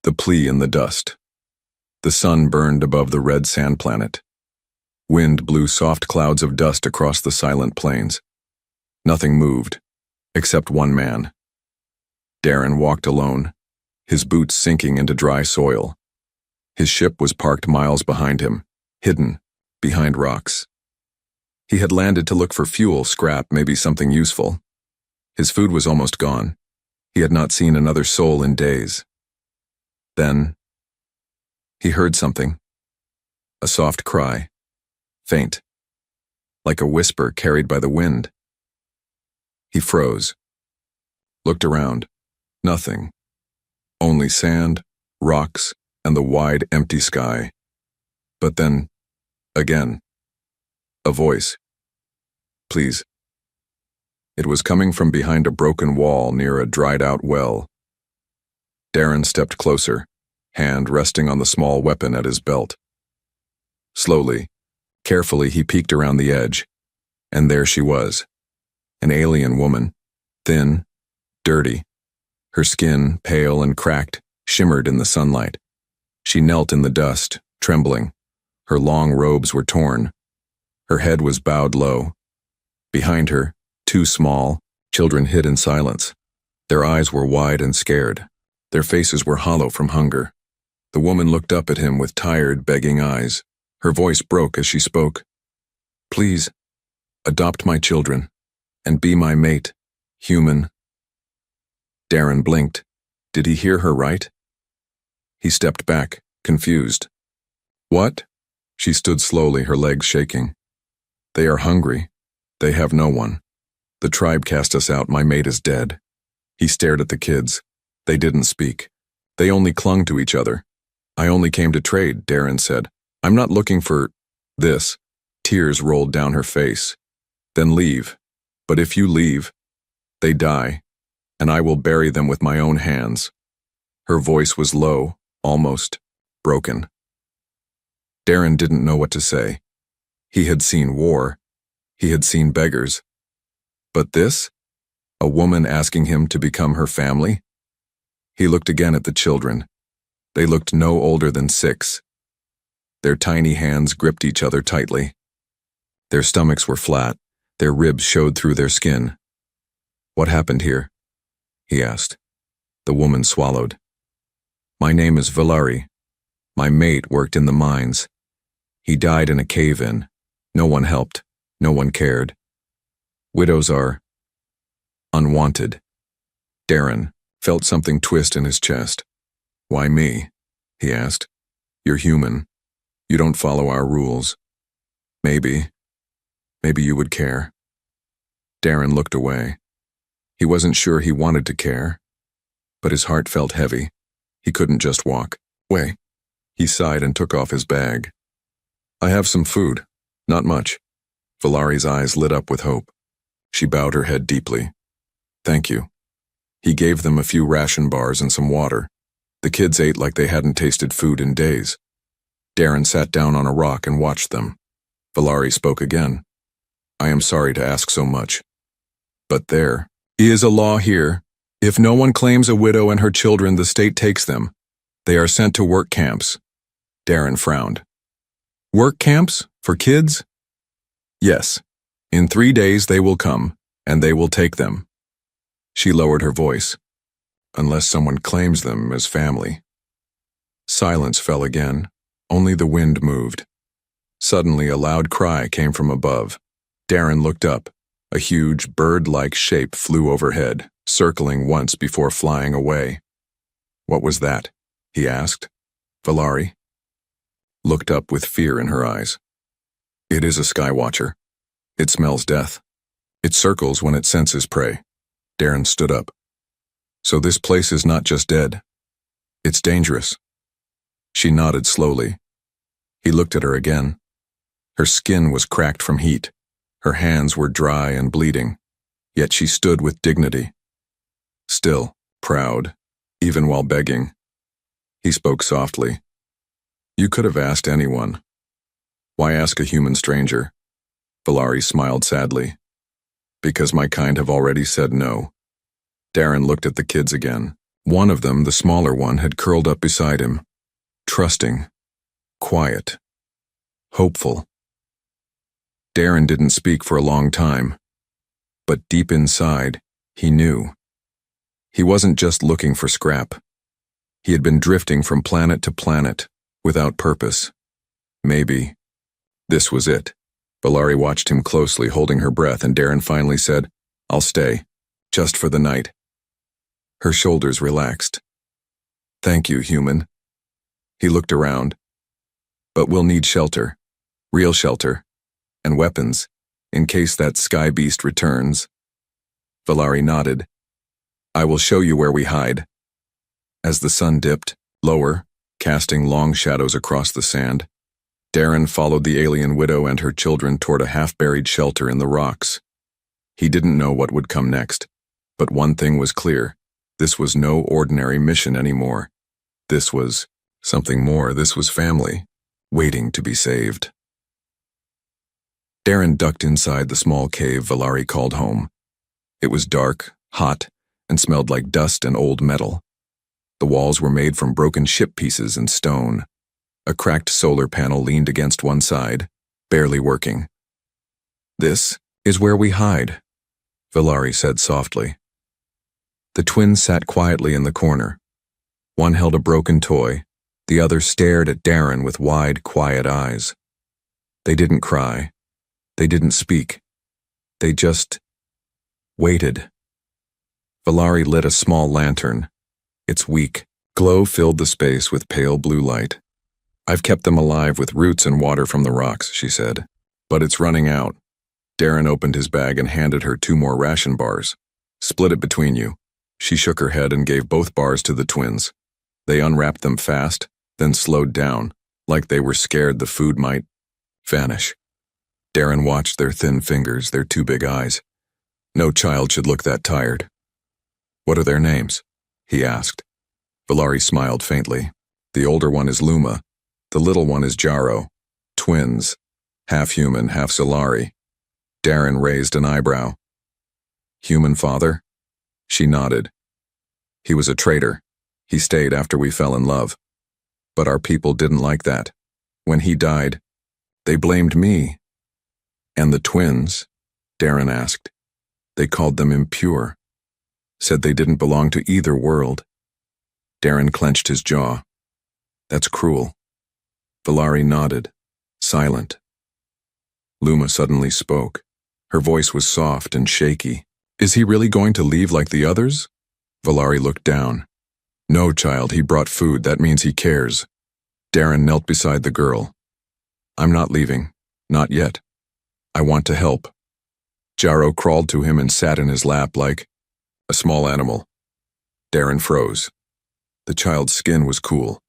The plea in the dust. The sun burned above the red sand planet. Wind blew soft clouds of dust across the silent plains. Nothing moved, except one man. Darren walked alone, his boots sinking into dry soil. His ship was parked miles behind him, hidden behind rocks. He had landed to look for fuel, scrap, maybe something useful. His food was almost gone. He had not seen another soul in days. Then, he heard something. A soft cry, faint, like a whisper carried by the wind. He froze, looked around. Nothing. Only sand, rocks, and the wide, empty sky. But then, again, a voice. Please. It was coming from behind a broken wall near a dried-out well. Darren stepped closer, hand resting on the small weapon at his belt. Slowly, carefully he peeked around the edge, and there she was, an alien woman, thin, dirty. Her skin, pale and cracked, shimmered in the sunlight. She knelt in the dust, trembling. Her long robes were torn. Her head was bowed low. Behind her, two small children hid in silence. Their eyes were wide and scared. Their faces were hollow from hunger. The woman looked up at him with tired, begging eyes. Her voice broke as she spoke. Please, adopt my children, and be my mate, human. Darren blinked. Did he hear her right? He stepped back, confused. What? She stood slowly, her legs shaking. They are hungry. They have no one. The tribe cast us out. My mate is dead. He stared at the kids. They didn't speak. They only clung to each other. I only came to trade, Darren said. I'm not looking for this. Tears rolled down her face. Then leave. But if you leave, they die, and I will bury them with my own hands. Her voice was low, almost broken. Darren didn't know what to say. He had seen war. He had seen beggars. But this? A woman asking him to become her family? He looked again at the children. They looked no older than 6. Their tiny hands gripped each other tightly. Their stomachs were flat. Their ribs showed through their skin. What happened here? He asked. The woman swallowed. My name is Valari. My mate worked in the mines. He died in a cave-in. No one helped. No one cared. Widows are unwanted. Darren felt something twist in his chest. Why me? He asked. You're human. You don't follow our rules. Maybe you would care. Darren looked away. He wasn't sure he wanted to care, but his heart felt heavy. He couldn't just walk away. He sighed and took off his bag. I have some food. Not much. Valari's eyes lit up with hope. She bowed her head deeply. Thank you. He gave them a few ration bars and some water. The kids ate like they hadn't tasted food in days. Darren sat down on a rock and watched them. Valari spoke again. I am sorry to ask so much, but there is a law here. If no one claims a widow and her children, the state takes them. They are sent to work camps. Darren frowned. Work camps? For kids? Yes. In 3 days they will come, and they will take them. She lowered her voice. Unless someone claims them as family. Silence fell again. Only the wind moved. Suddenly a loud cry came from above. Darren looked up. A huge bird-like shape flew overhead, circling once before flying away. What was that? He asked. Valari looked up with fear in her eyes. It is a skywatcher. It smells death. It circles when it senses prey. Darren stood up. So this place is not just dead. It's dangerous. She nodded slowly. He looked at her again. Her skin was cracked from heat. Her hands were dry and bleeding, yet she stood with dignity. Still, proud, even while begging. He spoke softly. You could have asked anyone. Why ask a human stranger? Valari smiled sadly. Because my kind have already said no. Darren looked at the kids again. One of them, the smaller one, had curled up beside him, trusting, quiet, hopeful. Darren didn't speak for a long time, but deep inside, he knew. He wasn't just looking for scrap. He had been drifting from planet to planet, without purpose. Maybe this was it. Valari watched him closely, holding her breath, and Darren finally said, "I'll stay, just for the night." Her shoulders relaxed. "Thank you, human." He looked around. "But we'll need shelter, real shelter, and weapons, in case that sky beast returns." Valari nodded. "I will show you where we hide." As the sun dipped, lower, casting long shadows across the sand, Darren followed the alien widow and her children toward a half-buried shelter in the rocks. He didn't know what would come next, but one thing was clear. This was no ordinary mission anymore. This was something more. This was family, waiting to be saved. Darren ducked inside the small cave Valari called home. It was dark, hot, and smelled like dust and old metal. The walls were made from broken ship pieces and stone. A cracked solar panel leaned against one side, barely working. "This is where we hide," Valari said softly. The twins sat quietly in the corner. One held a broken toy, the other stared at Darren with wide, quiet eyes. They didn't cry. They didn't speak. They just waited. Valari lit a small lantern. Its weak glow filled the space with pale blue light. "I've kept them alive with roots and water from the rocks," she said. "But it's running out." Darren opened his bag and handed her 2 more ration bars. "Split it between you." She shook her head and gave both bars to the twins. They unwrapped them fast, then slowed down, like they were scared the food might vanish. Darren watched their thin fingers, their 2 big eyes. No child should look that tired. "What are their names?" he asked. Valari smiled faintly. "The older one is Luma. The little one is Jaro. Twins. Half human, half Solari." Darren raised an eyebrow. "Human father?" She nodded. "He was a traitor. He stayed after we fell in love. But our people didn't like that. When he died, they blamed me." "And the twins?" Darren asked. "They called them impure. Said they didn't belong to either world." Darren clenched his jaw. "That's cruel." Valari nodded, silent. Luma suddenly spoke. Her voice was soft and shaky. "Is he really going to leave like the others?" Valari looked down. "No, child, he brought food. That means he cares." Darren knelt beside the girl. "I'm not leaving. Not yet. I want to help." Jaro crawled to him and sat in his lap like a small animal. Darren froze. The child's skin was cool.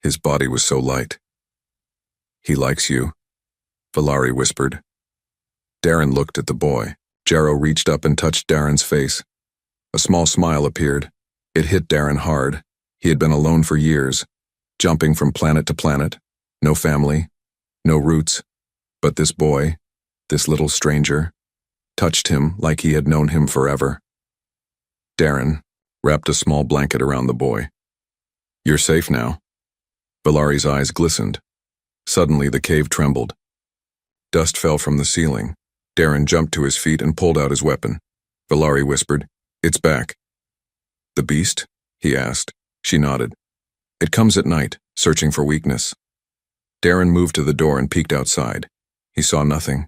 His body was so light. "He likes you," Valari whispered. Darren looked at the boy. Jaro reached up and touched Darren's face. A small smile appeared. It hit Darren hard. He had been alone for years, jumping from planet to planet. No family, no roots. But this boy, this little stranger, touched him like he had known him forever. Darren wrapped a small blanket around the boy. "You're safe now." Valari's eyes glistened. Suddenly the cave trembled. Dust fell from the ceiling. Darren jumped to his feet and pulled out his weapon. Valari whispered, "It's back." "The beast?" he asked. She nodded. "It comes at night, searching for weakness." Darren moved to the door and peeked outside. He saw nothing,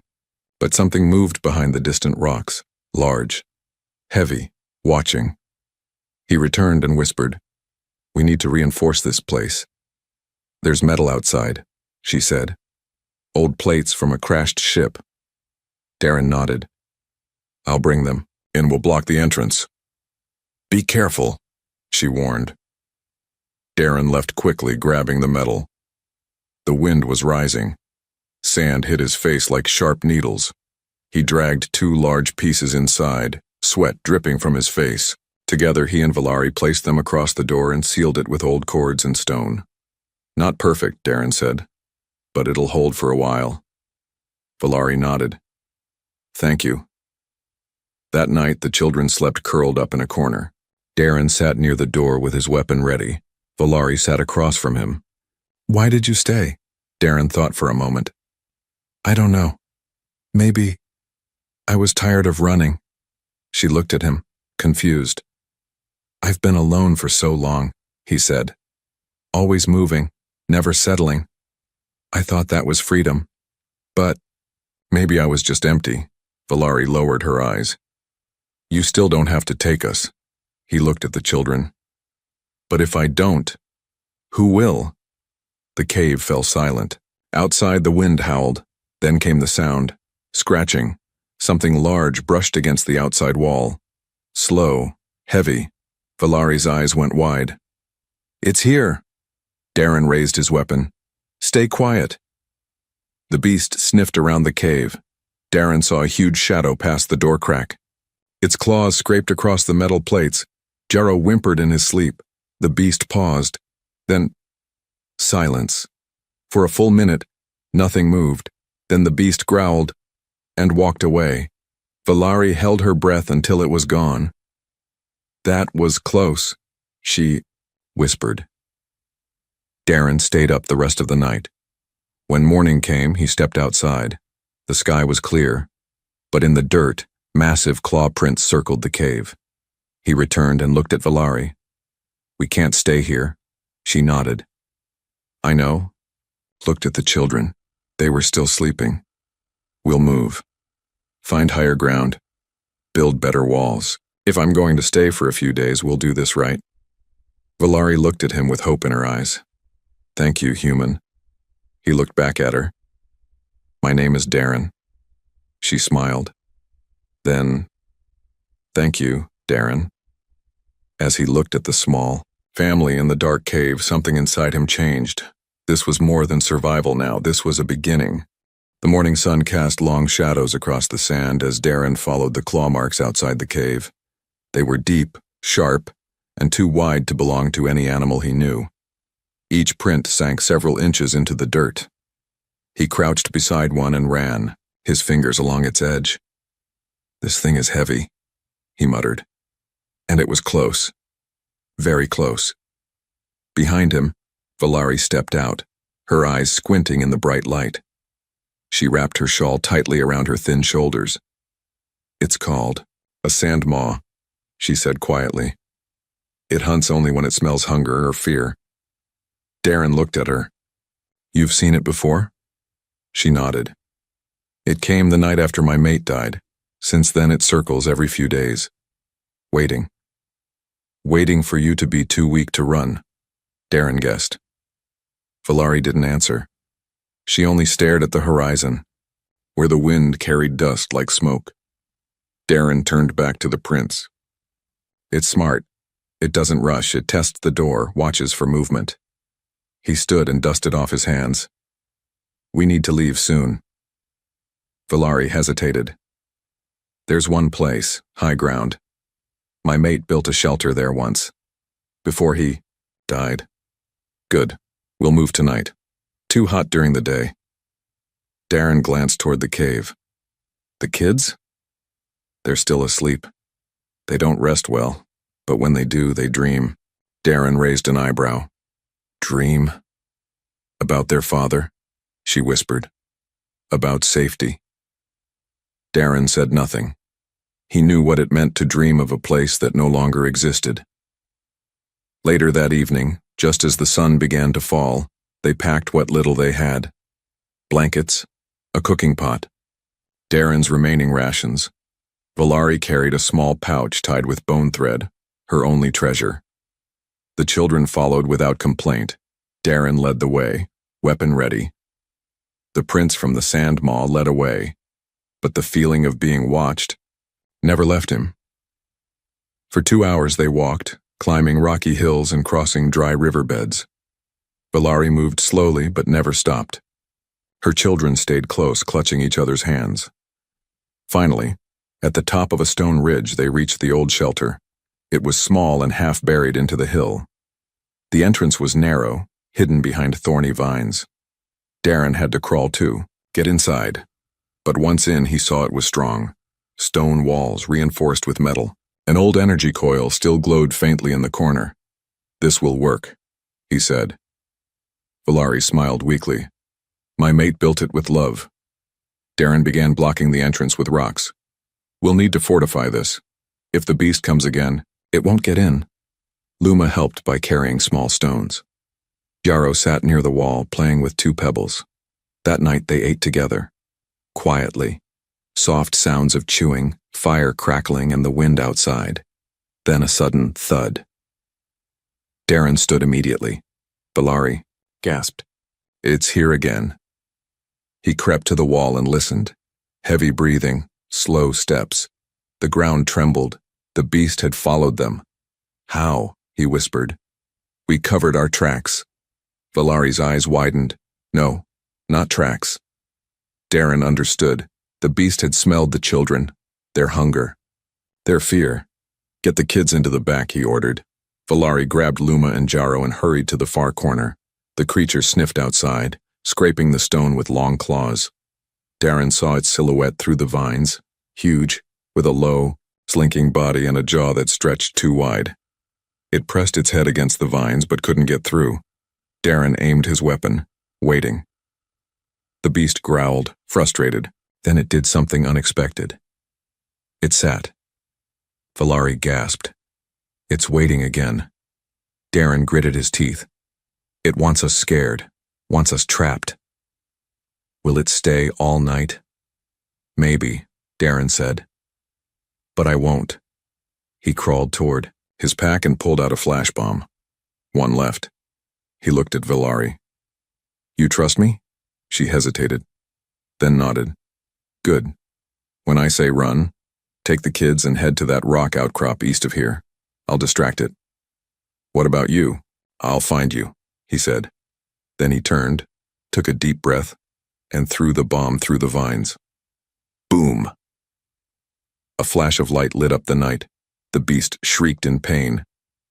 but something moved behind the distant rocks, large, heavy, watching. He returned and whispered, "We need to reinforce this place." "There's metal outside," she said. "Old plates from a crashed ship." Darren nodded. "I'll bring them, and we'll block the entrance." "Be careful," she warned. Darren left quickly, grabbing the metal. The wind was rising. Sand hit his face like sharp needles. He dragged 2 large pieces inside, sweat dripping from his face. Together, he and Valari placed them across the door and sealed it with old cords and stone. "Not perfect," Darren said, "but it'll hold for a while." Valari nodded. "Thank you." That night, the children slept curled up in a corner. Darren sat near the door with his weapon ready. Valari sat across from him. "Why did you stay?" Darren thought for a moment. "I don't know. Maybe I was tired of running." She looked at him, confused. "I've been alone for so long," he said. "Always moving, never settling. I thought that was freedom. But maybe I was just empty." Valari lowered her eyes. "You still don't have to take us." He looked at the children. "But if I don't, who will?" The cave fell silent. Outside, the wind howled. Then came the sound. Scratching. Something large brushed against the outside wall. Slow, heavy. Valari's eyes went wide. "It's here." Darren raised his weapon. "Stay quiet." The beast sniffed around the cave. Darren saw a huge shadow pass the door crack. Its claws scraped across the metal plates. Jarrow whimpered in his sleep. The beast paused. Then, silence. For a full minute, nothing moved. Then the beast growled and walked away. Valari held her breath until it was gone. "That was close," she whispered. Darren stayed up the rest of the night. When morning came, he stepped outside. The sky was clear, but in the dirt, massive claw prints circled the cave. He returned and looked at Valari. "We can't stay here." She nodded. "I know." Looked at the children. They were still sleeping. "We'll move. Find higher ground. Build better walls. If I'm going to stay for a few days, we'll do this right." Valari looked at him with hope in her eyes. "Thank you, human." He looked back at her. "My name is Darren." She smiled. Then, "Thank you, Darren." As he looked at the small family in the dark cave, something inside him changed. This was more than survival now. This was a beginning. The morning sun cast long shadows across the sand as Darren followed the claw marks outside the cave. They were deep, sharp, and too wide to belong to any animal he knew. Each print sank several inches into the dirt. He crouched beside one and ran, his fingers along its edge. "This thing is heavy," he muttered. And it was close. Very close. Behind him, Valari stepped out, her eyes squinting in the bright light. She wrapped her shawl tightly around her thin shoulders. "It's called a sand maw," she said quietly. "It hunts only when it smells hunger or fear." Darren looked at her. "You've seen it before?" She nodded. "It came the night after my mate died. Since then it circles every few days. Waiting. Waiting for you to be too weak to run," Darren guessed. Valari didn't answer. She only stared at the horizon, where the wind carried dust like smoke. Darren turned back to the prince. "It's smart. It doesn't rush. It tests the door, watches for movement." He stood and dusted off his hands. "We need to leave soon." Valari hesitated. "There's one place, high ground. My mate built a shelter there once, before he died." "Good. We'll move tonight. Too hot during the day." Darren glanced toward the cave. "The kids?" "They're still asleep. They don't rest well, but when they do, they dream." Darren raised an eyebrow. "Dream? About their father?" she whispered. "About safety." Darren said nothing. He knew what it meant to dream of a place that no longer existed. Later that evening, just as the sun began to fall, they packed what little they had. Blankets, a cooking pot, Darren's remaining rations. Valari carried a small pouch tied with bone thread, her only treasure. The children followed without complaint. Darren led the way, weapon ready. The prince from the sand maw led away, but the feeling of being watched never left him. For 2 hours they walked, climbing rocky hills and crossing dry riverbeds. Valari moved slowly but never stopped. Her children stayed close, clutching each other's hands. Finally, at the top of a stone ridge, they reached the old shelter. It was small and half buried into the hill. The entrance was narrow, hidden behind thorny vines. Darren had to crawl too, get inside. But once in, he saw it was strong. Stone walls reinforced with metal, An old energy coil still glowed faintly in the corner. "This will work," he said. Valari smiled weakly. "My mate built it with love." Darren began blocking the entrance with rocks. "We'll need to fortify this. If the beast comes again, it won't get in." Luma helped by carrying small stones. Jarro sat near the wall, playing with 2 pebbles. That night they ate together. Quietly. Soft sounds of chewing, fire crackling, and the wind outside. Then a sudden thud. Darren stood immediately. Valari gasped. "It's here again." He crept to the wall and listened. Heavy breathing, slow steps. The ground trembled. The beast had followed them. "How?" he whispered. "We covered our tracks." Valari's eyes widened. "No, not tracks." Darren understood. The beast had smelled the children, their hunger, their fear. "Get the kids into the back," he ordered. Valari grabbed Luma and Jarro and hurried to the far corner. The creature sniffed outside, scraping the stone with long claws. Darren saw its silhouette through the vines, huge, with a low, slinking body and a jaw that stretched too wide. It pressed its head against the vines but couldn't get through. Darren aimed his weapon, waiting. The beast growled, frustrated. Then it did something unexpected. It sat. Valari gasped. "It's waiting again." Darren gritted his teeth. "It wants us scared, wants us trapped." "Will it stay all night?" "Maybe," Darren said. "But I won't." He crawled toward his pack and pulled out a flash bomb. One left. He looked at Valari. "You trust me?" She hesitated, then nodded. "Good. When I say run, take the kids and head to that rock outcrop east of here. I'll distract it." "What about you?" "I'll find you," he said. Then he turned, took a deep breath, and threw the bomb through the vines. Boom! A flash of light lit up the night. The beast shrieked in pain.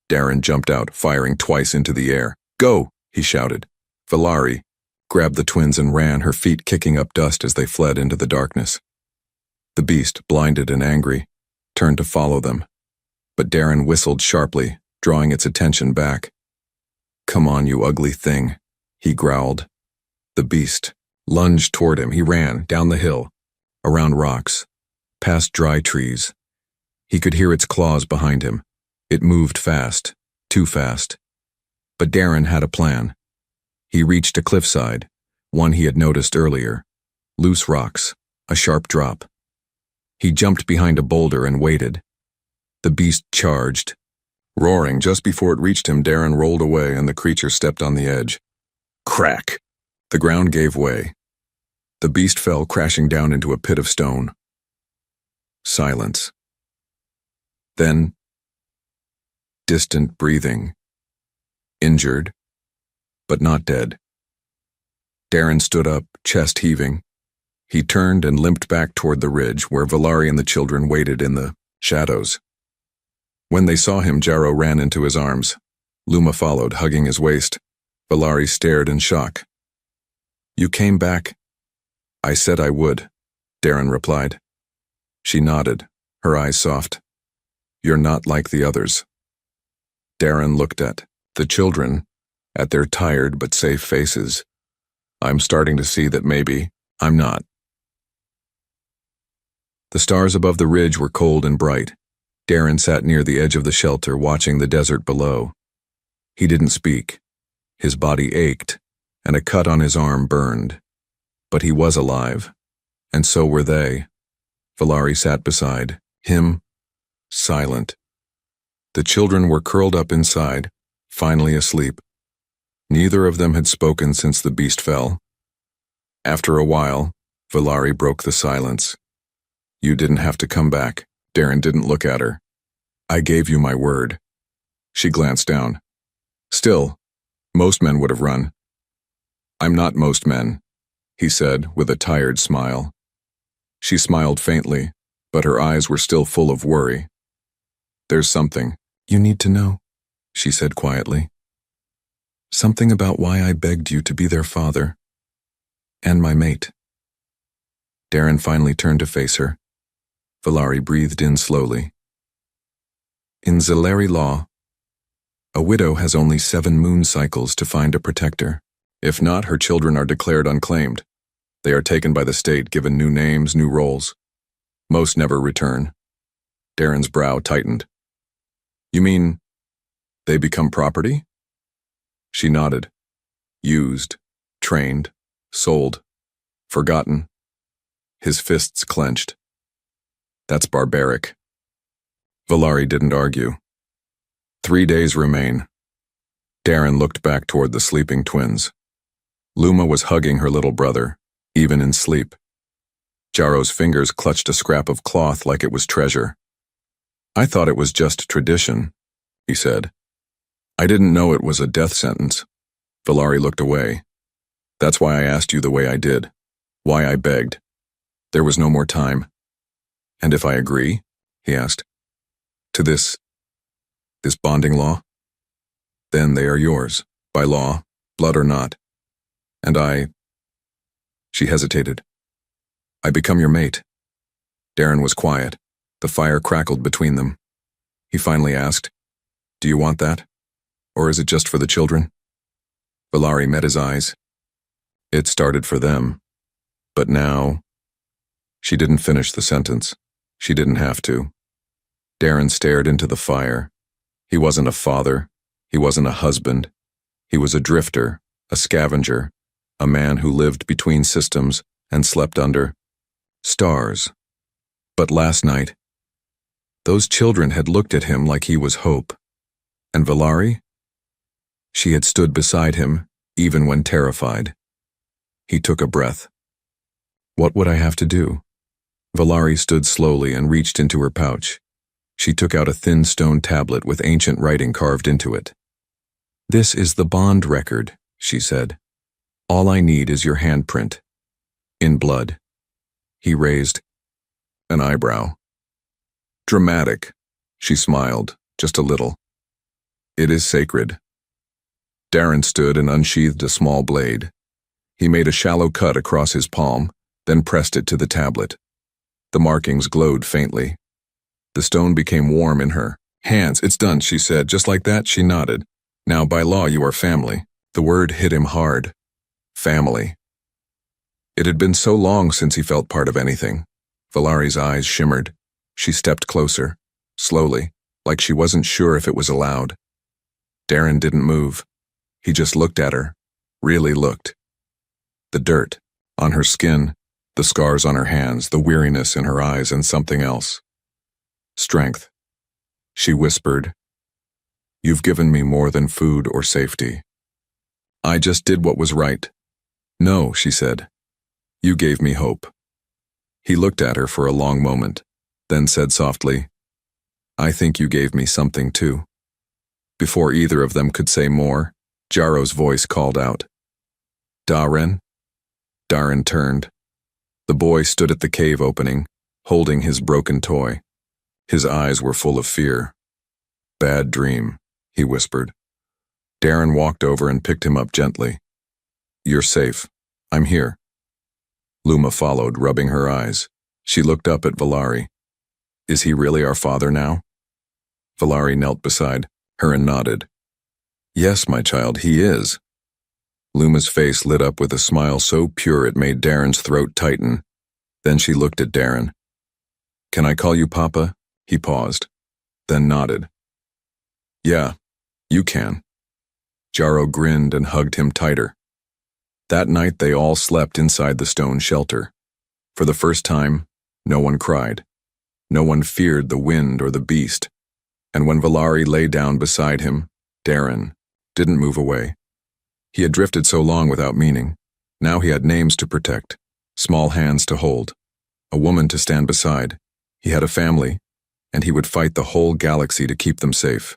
Darren jumped out, firing twice into the air. "Go!" he shouted. Valari grabbed the twins and ran, her feet kicking up dust as they fled into the darkness. The beast, blinded and angry, turned to follow them. But Darren whistled sharply, drawing its attention back. "Come on, you ugly thing," he growled. The beast lunged toward him. He ran, down the hill, around rocks, past dry trees. He could hear its claws behind him. It moved fast, too fast. But Darren had a plan. He reached a cliffside, one he had noticed earlier. Loose rocks, a sharp drop. He jumped behind a boulder and waited. The beast charged. Roaring just before it reached him, Darren rolled away and the creature stepped on the edge. Crack! The ground gave way. The beast fell crashing down into a pit of stone. Silence. Then, distant breathing. Injured, but not dead. Darren stood up, chest heaving. He turned and limped back toward the ridge where Valari and the children waited in the shadows. When they saw him, Jarro ran into his arms. Luma followed, hugging his waist. Valari stared in shock. "You came back?" "I said I would," Darren replied. She nodded, her eyes soft. "You're not like the others." Darren looked at the children, at their tired but safe faces. "I'm starting to see that maybe I'm not." The stars above the ridge were cold and bright. Darren sat near the edge of the shelter, watching the desert below. He didn't speak. His body ached, and a cut on his arm burned. But he was alive, and so were they. Valari sat beside him, silent. The children were curled up inside, finally asleep. Neither of them had spoken since the beast fell. After a while, Valari broke the silence. "You didn't have to come back." Darren didn't look at her. "I gave you my word." She glanced down. "Still, most men would have run." "I'm not most men," he said with a tired smile. She smiled faintly, but her eyes were still full of worry. "There's something you need to know," she said quietly. "Something about why I begged you to be their father. And my mate." Darren finally turned to face her. Valari breathed in slowly. In Zeleri law, a widow has only 7 moon cycles to find a protector. If not, her children are declared unclaimed. They are taken by the state, given new names, new roles. Most never return. Darren's brow tightened. You mean they become property? She nodded. Used, trained, sold, forgotten. His fists clenched. That's barbaric. Valari didn't argue. 3 days remain. Darren looked back toward the sleeping twins. Luma was hugging her little brother, even in sleep. Jaro's fingers clutched a scrap of cloth like it was treasure. I thought it was just tradition, he said. I didn't know it was a death sentence. Valari looked away. That's why I asked you the way I did. Why I begged. There was no more time. And if I agree, he asked, to this bonding law, then they are yours, by law, blood or not. And she hesitated. I become your mate. Darren was quiet. The fire crackled between them. He finally asked, do you want that? Or is it just for the children? Valari met his eyes. It started for them. But now... She didn't finish the sentence. She didn't have to. Darren stared into the fire. He wasn't a father. He wasn't a husband. He was a drifter, a scavenger, a man who lived between systems and slept under stars. But last night, those children had looked at him like he was hope. And Valari? She had stood beside him, even when terrified. He took a breath. What would I have to do? Valari stood slowly and reached into her pouch. She took out a thin stone tablet with ancient writing carved into it. This is the bond record, she said. All I need is your handprint. In blood. He raised an eyebrow. Dramatic. She smiled, just a little. It is sacred. Darren stood and unsheathed a small blade. He made a shallow cut across his palm, then pressed it to the tablet. The markings glowed faintly. The stone became warm in her hands. It's done, she said. Just like that, she nodded. Now, by law, you are family. The word hit him hard. Family. It had been so long since he felt part of anything. Valari's eyes shimmered. She stepped closer, slowly, like she wasn't sure if it was allowed. Darren didn't move. He just looked at her, really looked. The dirt on her skin, the scars on her hands, the weariness in her eyes, and something else. Strength. She whispered, You've given me more than food or safety. I just did what was right. No, she said. You gave me hope. He looked at her for a long moment, then said softly, I think you gave me something too. Before either of them could say more, Jaro's voice called out. Darren? Darren turned. The boy stood at the cave opening, holding his broken toy. His eyes were full of fear. Bad dream, he whispered. Darren walked over and picked him up gently. You're safe. I'm here. Luma followed, rubbing her eyes. She looked up at Valari. Is he really our father now? Valari knelt beside her and nodded. Yes, my child, he is. Luma's face lit up with a smile so pure it made Darren's throat tighten. Then she looked at Darren. Can I call you Papa? He paused, then nodded. Yeah, you can. Jaro grinned and hugged him tighter. That night they all slept inside the stone shelter. For the first time, no one cried. No one feared the wind or the beast. And when Valari lay down beside him, Darren didn't move away. He had drifted so long without meaning. Now he had names to protect, small hands to hold, a woman to stand beside. He had a family, and he would fight the whole galaxy to keep them safe.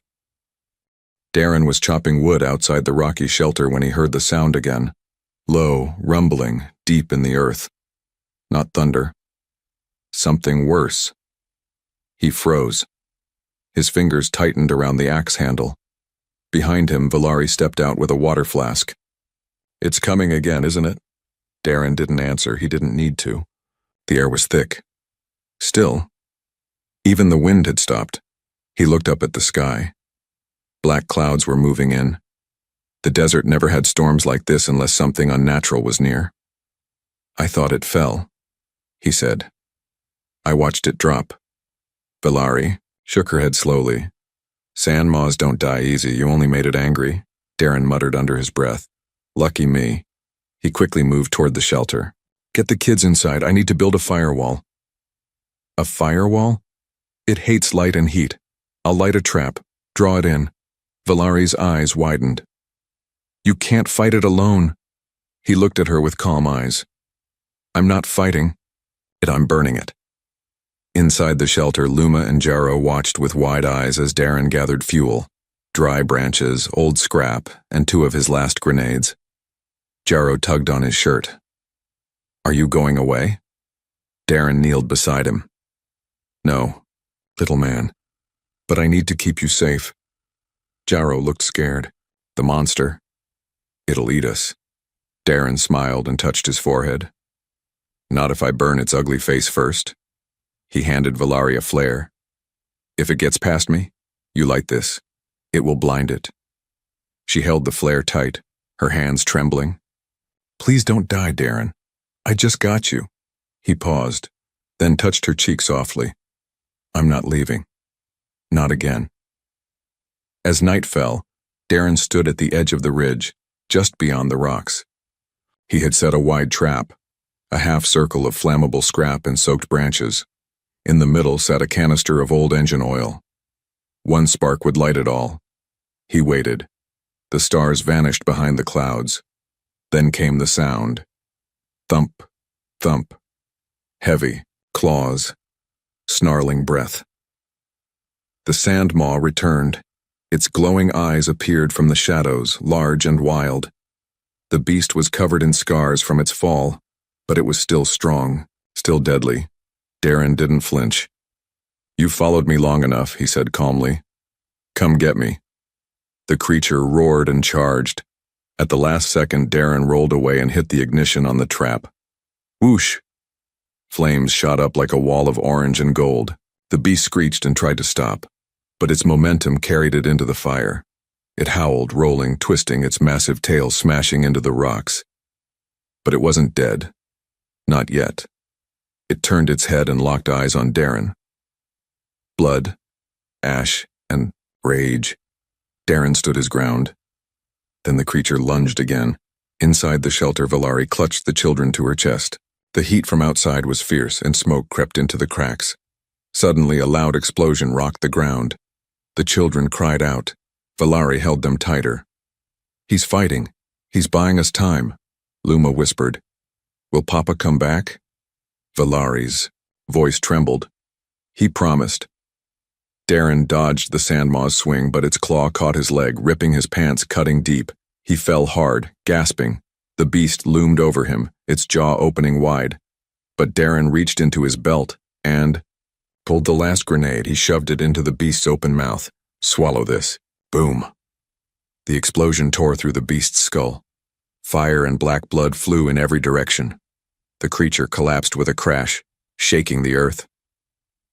Darren was chopping wood outside the rocky shelter when he heard the sound again. Low, rumbling, deep in the earth. Not thunder. Something worse. He froze. His fingers tightened around the axe handle. Behind him, Valari stepped out with a water flask. It's coming again, isn't it? Darren didn't answer. He didn't need to. The air was thick. Still. Even the wind had stopped. He looked up at the sky. Black clouds were moving in. The desert never had storms like this unless something unnatural was near. I thought it fell, he said. I watched it drop. Valari shook her head slowly. Sand moths don't die easy, you only made it angry, Darren muttered under his breath. Lucky me. He quickly moved toward the shelter. Get the kids inside, I need to build a firewall. A firewall? It hates light and heat. I'll light a trap. Draw it in. Valari's eyes widened. You can't fight it alone. He looked at her with calm eyes. I'm not fighting it, I'm burning it. Inside the shelter, Luma and Jarrow watched with wide eyes as Darren gathered fuel, dry branches, old scrap, and 2 of his last grenades. Jarrow tugged on his shirt. Are you going away? Darren kneeled beside him. No, little man, but I need to keep you safe. Jarrow looked scared. The monster? It'll eat us. Darren smiled and touched his forehead. Not if I burn its ugly face first. He handed Valari a flare. If it gets past me, you light this. It will blind it. She held the flare tight, her hands trembling. Please don't die, Darren. I just got you. He paused, then touched her cheek softly. I'm not leaving. Not again. As night fell, Darren stood at the edge of the ridge, just beyond the rocks. He had set a wide trap, a half circle of flammable scrap and soaked branches. In the middle sat a canister of old engine oil. One spark would light it all. He waited. The stars vanished behind the clouds. Then came the sound. Thump, thump. Heavy, claws, snarling breath. The sand maw returned. Its glowing eyes appeared from the shadows, large and wild. The beast was covered in scars from its fall, but it was still strong, still deadly. Darren didn't flinch. You've followed me long enough, he said calmly. Come get me. The creature roared and charged. At the last second, Darren rolled away and hit the ignition on the trap. Whoosh! Flames shot up like a wall of orange and gold. The beast screeched and tried to stop, but its momentum carried it into the fire. It howled, rolling, twisting, its massive tail smashing into the rocks. But it wasn't dead. Not yet. It turned its head and locked eyes on Darren. Blood, ash, and rage. Darren stood his ground. Then the creature lunged again. Inside the shelter, Valari clutched the children to her chest. The heat from outside was fierce, and smoke crept into the cracks. Suddenly, a loud explosion rocked the ground. The children cried out. Valari held them tighter. He's fighting. He's buying us time, Luma whispered. Will Papa come back? Valari's voice trembled. He promised. Darren dodged the sandmaw's swing, but its claw caught his leg, ripping his pants, cutting deep. He fell hard, gasping. The beast loomed over him, its jaw opening wide. But Darren reached into his belt and pulled the last grenade. He shoved it into the beast's open mouth. Swallow this. Boom. The explosion tore through the beast's skull. Fire and black blood flew in every direction. The creature collapsed with a crash, shaking the earth.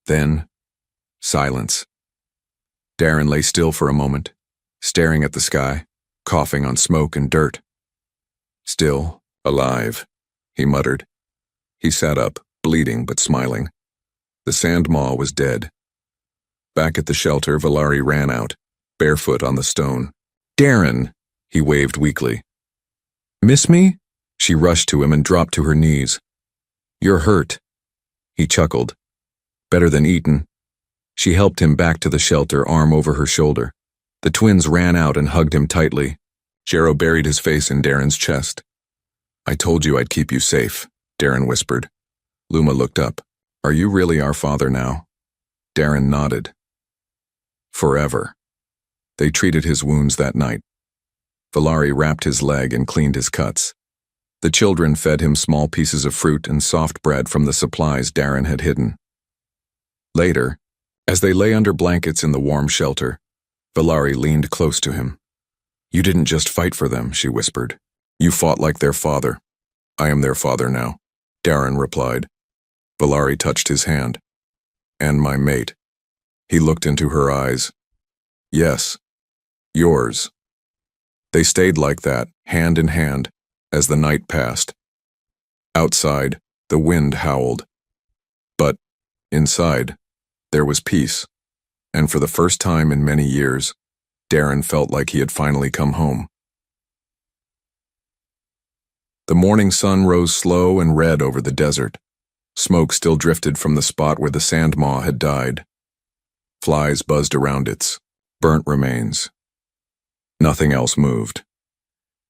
Then, silence. Darren lay still for a moment, staring at the sky, coughing on smoke and dirt. Still, alive, he muttered. He sat up, bleeding but smiling. The sand maw was dead. Back at the shelter, Valari ran out, barefoot on the stone. Darren, he waved weakly. Miss me? She rushed to him and dropped to her knees. You're hurt. He chuckled. Better than eaten. She helped him back to the shelter, arm over her shoulder. The twins ran out and hugged him tightly. Jarrow buried his face in Darren's chest. I told you I'd keep you safe, Darren whispered. Luma looked up. Are you really our father now? Darren nodded. Forever. They treated his wounds that night. Valari wrapped his leg and cleaned his cuts. The children fed him small pieces of fruit and soft bread from the supplies Darren had hidden. Later, as they lay under blankets in the warm shelter, Valari leaned close to him. You didn't just fight for them, she whispered. You fought like their father. I am their father now, Darren replied. Valari touched his hand. And my mate. He looked into her eyes. Yes, yours. They stayed like that, hand in hand, as the night passed. Outside, the wind howled. But, inside, there was peace. And for the first time in many years, Darren felt like he had finally come home. The morning sun rose slow and red over the desert. Smoke still drifted from the spot where the sand maw had died. Flies buzzed around its burnt remains. Nothing else moved.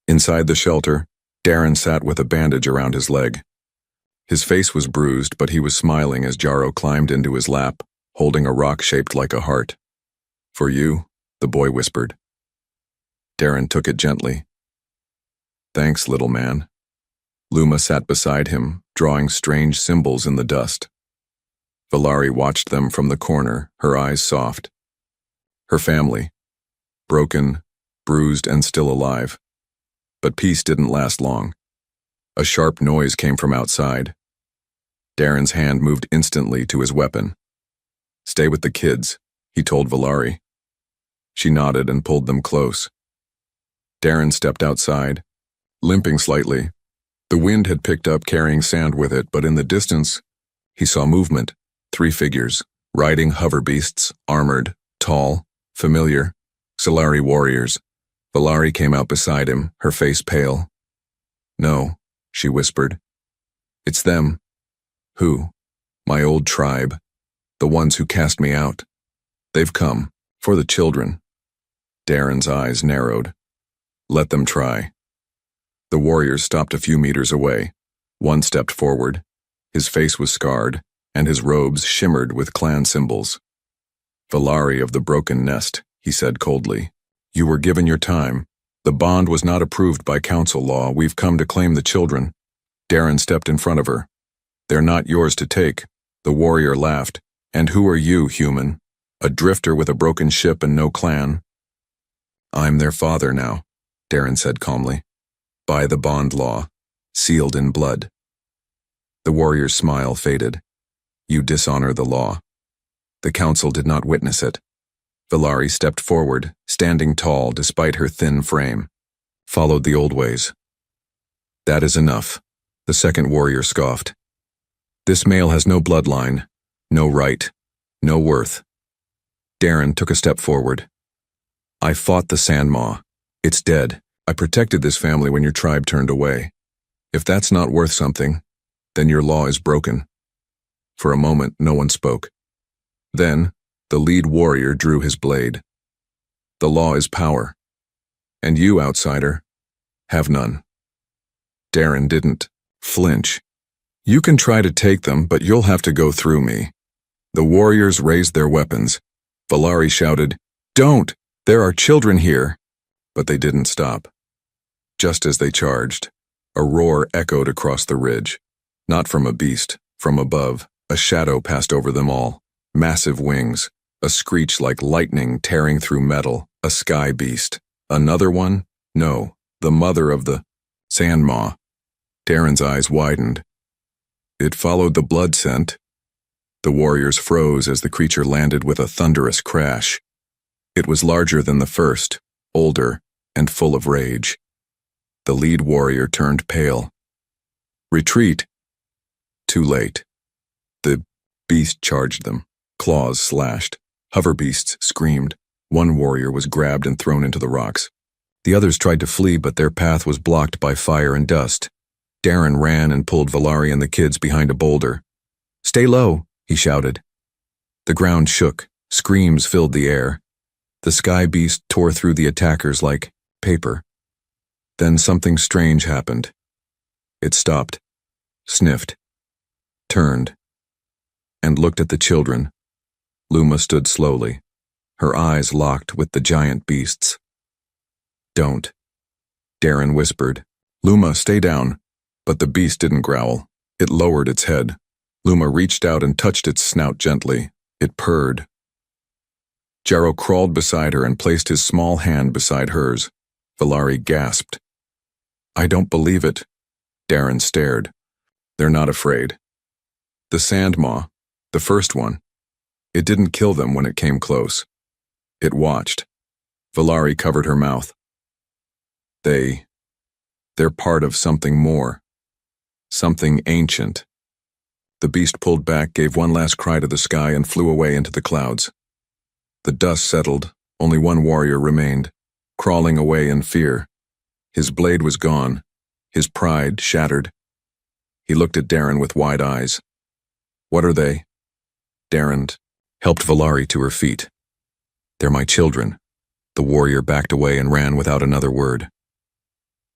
Inside the shelter, Darren sat with a bandage around his leg. His face was bruised, but he was smiling as Jarro climbed into his lap, holding a rock shaped like a heart. "For you," the boy whispered. Darren took it gently. "Thanks, little man." Luma sat beside him, drawing strange symbols in the dust. Valari watched them from the corner, her eyes soft. Her family, broken, bruised, and still alive. But peace didn't last long. A sharp noise came from outside. Darren's hand moved instantly to his weapon. "Stay with the kids," he told Valari. She nodded and pulled them close. Darren stepped outside, limping slightly. The wind had picked up, carrying sand with it, but in the distance, he saw movement. 3 figures, riding hover beasts, armored, tall, familiar, Solari warriors. Valari came out beside him, her face pale. "No," she whispered. "It's them." "Who?" "My old tribe. The ones who cast me out. They've come. For the children." Darren's eyes narrowed. "Let them try." The warriors stopped a few meters away. One stepped forward. His face was scarred, and his robes shimmered with clan symbols. "Valari of the Broken Nest," he said coldly. "You were given your time. The bond was not approved by council law. We've come to claim the children." Darren stepped in front of her. "They're not yours to take." The warrior laughed. "And who are you, human? A drifter with a broken ship and no clan?" "I'm their father now," Darren said calmly. "By the bond law, sealed in blood." The warrior's smile faded. "You dishonor the law." The council did not witness it. Valari stepped forward, standing tall despite her thin frame. "Followed the old ways." "That is enough," the second warrior scoffed. "This male has no bloodline, no right, no worth." Darren took a step forward. "I fought the sand maw. It's dead. I protected this family when your tribe turned away. If that's not worth something, then your law is broken." For a moment, no one spoke. Then, the lead warrior drew his blade. "The law is power. And you, outsider, have none." Darren didn't flinch. "You can try to take them, but you'll have to go through me." The warriors raised their weapons. Valari shouted, "Don't! There are children here!" But they didn't stop. Just as they charged, a roar echoed across the ridge. Not from a beast, from above, a shadow passed over them all. Massive wings, a screech like lightning tearing through metal, a sky beast. Another one? No, the mother of the sand maw. Darren's eyes widened. It followed the blood scent. The warriors froze as the creature landed with a thunderous crash. It was larger than the first, older, and full of rage. The lead warrior turned pale. "Retreat!" Too late. The beast charged them. Claws slashed. Hover beasts screamed. One warrior was grabbed and thrown into the rocks. The others tried to flee, but their path was blocked by fire and dust. Darren ran and pulled Valari and the kids behind a boulder. "Stay low," he shouted. The ground shook. Screams filled the air. The sky beast tore through the attackers like paper. Then something strange happened. It stopped, sniffed, turned, and looked at the children. Luma stood slowly, her eyes locked with the giant beasts. "Don't," Darren whispered. "Luma, stay down." But the beast didn't growl. It lowered its head. Luma reached out and touched its snout gently. It purred. Jarro crawled beside her and placed his small hand beside hers. Valari gasped. "I don't believe it." Darren stared. "They're not afraid. The sand maw, the first one, It didn't kill them when it came close. It watched. Valari covered her mouth. They're part of something more. Something ancient. The beast pulled back, gave one last cry to the sky, and flew away into the clouds. The dust settled. Only one warrior remained, crawling away in fear. His blade was gone, his pride shattered. He looked at Darren with wide eyes. What are they? Darren helped Valari to her feet. They're my children. The warrior backed away and ran without another word.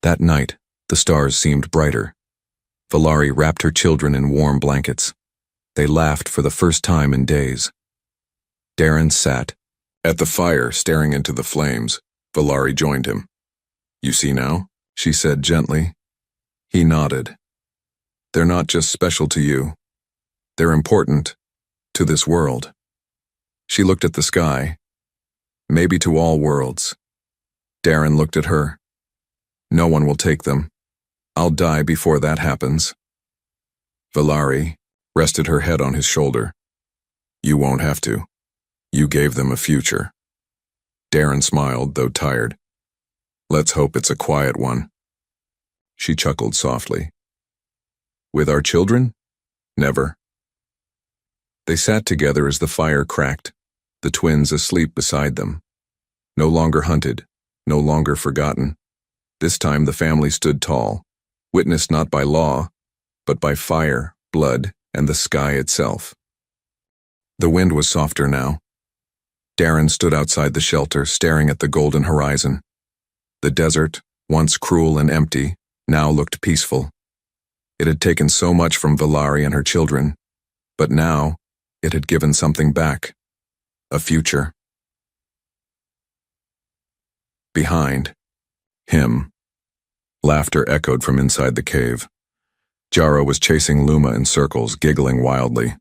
That night, the stars seemed brighter. Valari wrapped her children in warm blankets. They laughed for the first time in days. Darren sat at the fire, staring into the flames. Valari joined him. You see now? She said gently. He nodded. They're not just special to you. They're important to this world. She looked at the sky. Maybe to all worlds. Darren looked at her. No one will take them. I'll die before that happens. Valari rested her head on his shoulder. You won't have to. You gave them a future. Darren smiled, though tired. Let's hope it's a quiet one. She chuckled softly. With our children? Never. They sat together as the fire cracked, the twins asleep beside them. No longer hunted, no longer forgotten. This time the family stood tall, witnessed not by law, but by fire, blood, and the sky itself. The wind was softer now. Darren stood outside the shelter, staring at the golden horizon. The desert, once cruel and empty, now looked peaceful. It had taken so much from Valari and her children, but now it had given something back. A future. Behind him, laughter echoed from inside the cave. Jaro was chasing Luma in circles, giggling wildly.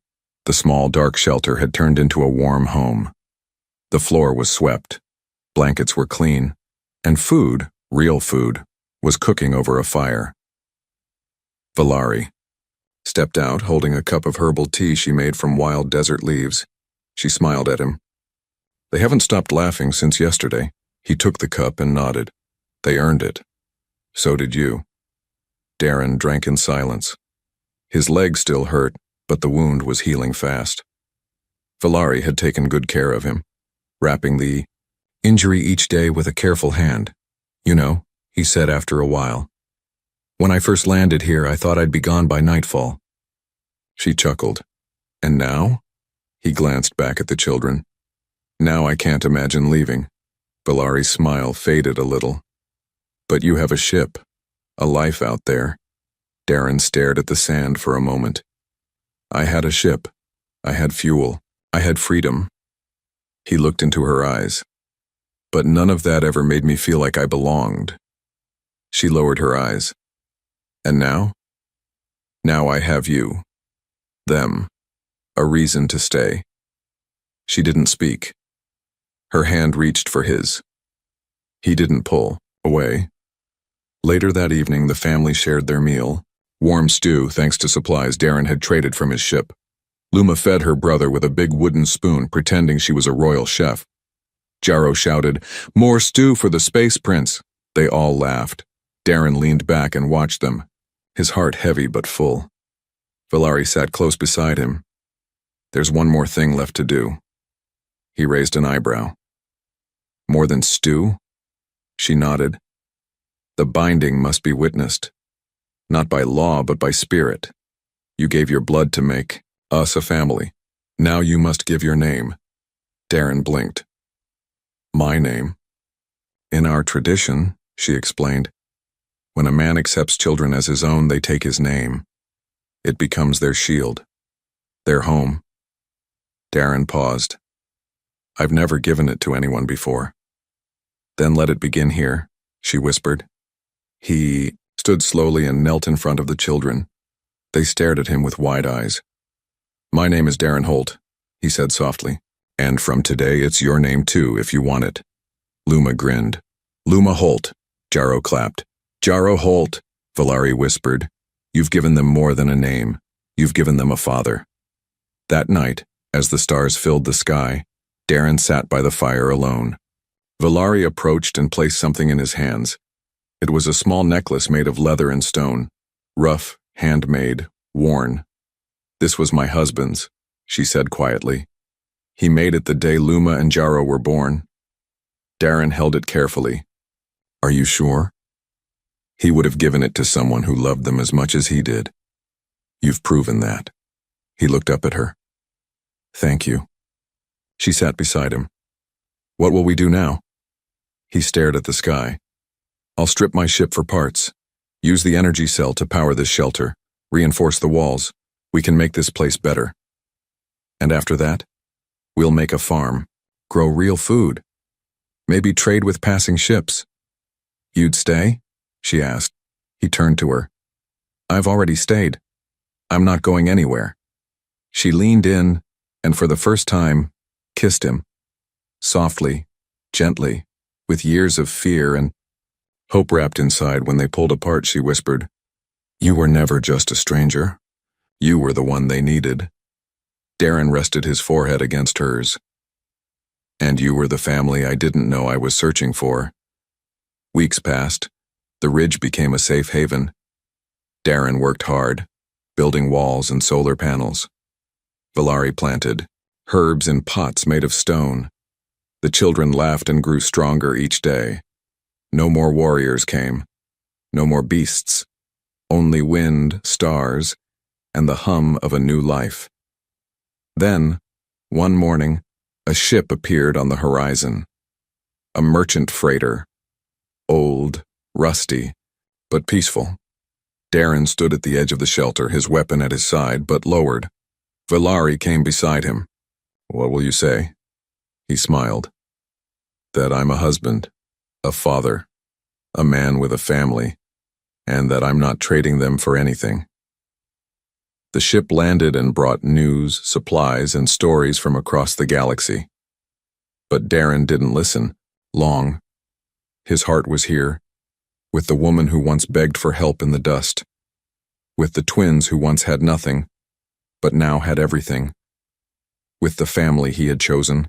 The small, dark shelter had turned into a warm home. The floor was swept, blankets were clean, and food, real food, was cooking over a fire. Valari stepped out, holding a cup of herbal tea she made from wild desert leaves. She smiled at him. They haven't stopped laughing since yesterday. He took the cup and nodded. They earned it. So did you. Darren drank in silence. His leg still hurt, but the wound was healing fast. Valari had taken good care of him, wrapping the injury each day with a careful hand. You know, he said after a while. When I first landed here, I thought I'd be gone by nightfall. She chuckled. And now? He glanced back at the children. Now I can't imagine leaving. Valari's smile faded a little. But you have a ship, a life out there. Darren stared at the sand for a moment. I had a ship. I had fuel. I had freedom. He looked into her eyes. But none of that ever made me feel like I belonged. She lowered her eyes. And now? Now I have you. Them. A reason to stay. She didn't speak. Her hand reached for his. He didn't pull away. Later that evening, the family shared their meal. Warm stew, thanks to supplies Darren had traded from his ship. Luma fed her brother with a big wooden spoon, pretending she was a royal chef. Jaro shouted, "More stew for the space prince." They all laughed. Darren leaned back and watched them, his heart heavy but full. Valari sat close beside him. There's one more thing left to do. He raised an eyebrow. More than stew? She nodded. The binding must be witnessed. Not by law, but by spirit. You gave your blood to make us a family. Now you must give your name. Darren blinked. My name? In our tradition, she explained, when a man accepts children as his own, they take his name. It becomes their shield, their home. Darren paused. I've never given it to anyone before. Then let it begin here, she whispered. He stood slowly and knelt in front of the children. They stared at him with wide eyes. My name is Darren Holt, he said softly. And from today it's your name too, if you want it. Luma grinned. Luma Holt, Jaro clapped. Jaro Holt, Valari whispered. You've given them more than a name. You've given them a father. That night, As the stars filled the sky, Darren sat by the fire alone. Valari approached and placed something in his hands. It was a small necklace made of leather and stone, rough, handmade, worn. "This was my husband's," she said quietly. "He made it the day Luma and Jaro were born." Darren held it carefully. "Are you sure?" "He would have given it to someone who loved them as much as he did." "You've proven that." He looked up at her. "Thank you." She sat beside him. "What will we do now?" He stared at the sky. "I'll strip my ship for parts. Use the energy cell to power this shelter. Reinforce the walls. We can make this place better. And after that, we'll make a farm. Grow real food. Maybe trade with passing ships." "You'd stay?" she asked. He turned to her. "I've already stayed. I'm not going anywhere." She leaned in, and for the first time, kissed him. Softly, gently, with years of fear and hope wrapped inside. When they pulled apart, she whispered, "You were never just a stranger. You were the one they needed." Darren rested his forehead against hers. "And you were the family I didn't know I was searching for." Weeks passed. The ridge became a safe haven. Darren worked hard, building walls and solar panels. Valari planted herbs in pots made of stone. The children laughed and grew stronger each day. No more warriors came. No more beasts. Only wind, stars, and the hum of a new life. Then, one morning, a ship appeared on the horizon. A merchant freighter. Old, rusty, but peaceful. Darren stood at the edge of the shelter, his weapon at his side, but lowered. Valari came beside him. "What will you say?" He smiled. "That I'm a husband, a father, a man with a family, and that I'm not trading them for anything." The ship landed and brought news, supplies, and stories from across the galaxy. But Darren didn't listen long. His heart was here, with the woman who once begged for help in the dust, with the twins who once had nothing, but now had everything, with the family he had chosen,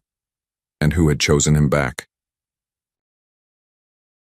and who had chosen him back.